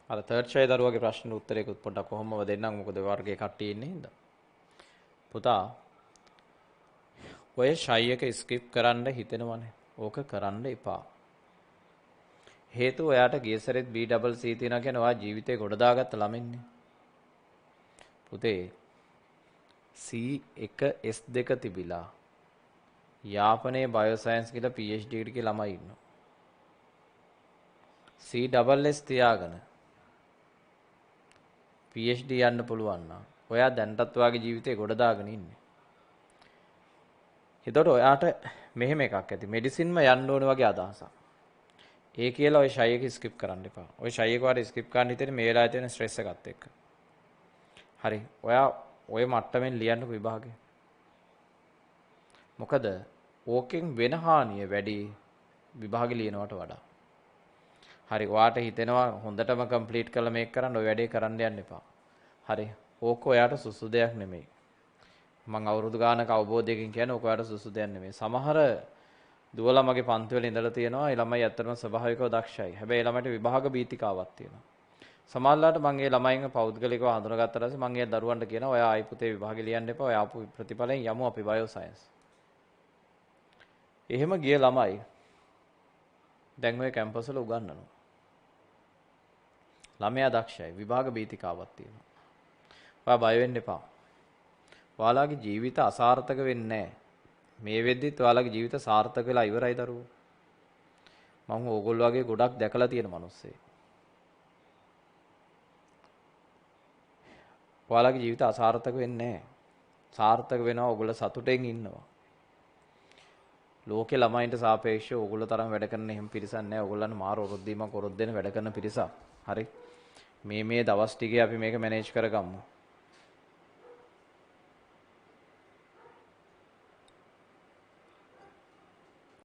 අර third shy දරුවගේ ප්‍රශ්නෙට උත්තරයකුත් පොඩ්ඩක් කොහොමව දෙන්නම් මොකද වර්ගයේ කට්ටිය ඉන්නේ හින්දා. පුතා ඔය ෂයි එක ස්කිප් කරන්න හිතෙනවනේ. ඕක කරන්න එපා. හේතුව ඔයාට ගිය සැරේත් BCC තියනවා කියන්නේ ඔයා ජීවිතේ ගොඩ දාගත්ත ළමින්නේ. පුතේ C1 S2 තිබිලා යාපනයේ බයෝසයන්ස් කියලා PhD එකට ගිය ළමයි ඉන්නවා. CSS තියාගෙන PhD යන්න පුළුවන් නම් ඔයා දැන්ටත් ඔයාගේ ජීවිතේ ගොඩ දාගෙන ඉන්නේ. එතකොට ඔයාට මෙහෙම එකක් ඇති. මෙඩිසින්ම යන්න ඕන වගේ අදහසක්. ඒ කියලා ඔය ෂයි එක ස්කිප් කරන්න එපා. ඔය ෂයි එක වාට ස්කිප් කරන්න හිතෙන්නේ මේ වෙලාවේ තියෙන ස්ට්‍රෙස් එකත් එක්ක. හරි. ඔයා ඔය මට්ටමින් ලියන්නකො විභාගේ. මොකද ඕකෙන් වෙන හානිය වැඩි විභාගේ ලියනවට වඩා. හරි. ඔයාට හිතෙනවා හොඳටම කම්ප්ලීට් කරලා මේක කරන්න ඔය වැඩේ කරන්න යන්න එපා. හරි. ඕක ඔයාට සුසු දෙයක් නෙමෙයි. මම අවුරුදු ගානක අවබෝධයකින් කියන්නේ ඕක ඔයාට සුසු දෙයක් නෙමෙයි. සමහර දුවලා මගේ පන්ති වල ඉඳලා තියෙනවා. ඒ ළමයි ඇත්තටම ස්වභාවිකව දක්ෂයි. හැබැයි ඒ ළමයිට විභාග බීතිකාවක් තියෙනවා. සමහරවිට මම ඒ ළමයින්ව පෞද්ගලිකව හඳුනාගත්තට පස්සේ මම ඒ දරුවන්ට කියනවා ඔයා ආයි පුතේ විභාගෙ ලියන්න එපා. ඔයා ආපු ප්‍රතිඵලෙන් යමු අපි බයෝ සයන්ස්. එහෙම ගිය ළමයි දැන් ඔය කැම්පස් වල උගන්වනවා. ළමයා දක්ෂයි. විභාග බීතිකාවක් තියෙනවා. ඔයා බය වෙන්න එපා. ඔයාලගේ ජීවිත අසාර්ථක වෙන්නේ නැහැ. මේ වෙද්දිත් ඔයාලගේ ජීවිත සාර්ථක වෙලා ඉවරයි දරුවෝ. මම ඕගොල්ලෝ වගේ ගොඩක් දැකලා තියෙන මිනිස්සෙක්. ඔයාලගේ ජීවිත අසාර්ථක වෙන්නේ නැහැ. සාර්ථක වෙනවා ඔයගොල්ලෝ සතුටෙන් ඉන්නවා. ලෝකේ ළමයින්ට සාපේක්ෂව ඔයගොල්ලෝ තරම් වැඩ කරන එහෙම පිරිසක් නැහැ. ඔයගොල්ලන්ට මාර ඔරොද්දීමක් ඔරොද්දෙන වැඩ කරන පිරිසක්. හරි. මේ දවස් ටිකේ අපි මේක මැනේජ් කරගමු.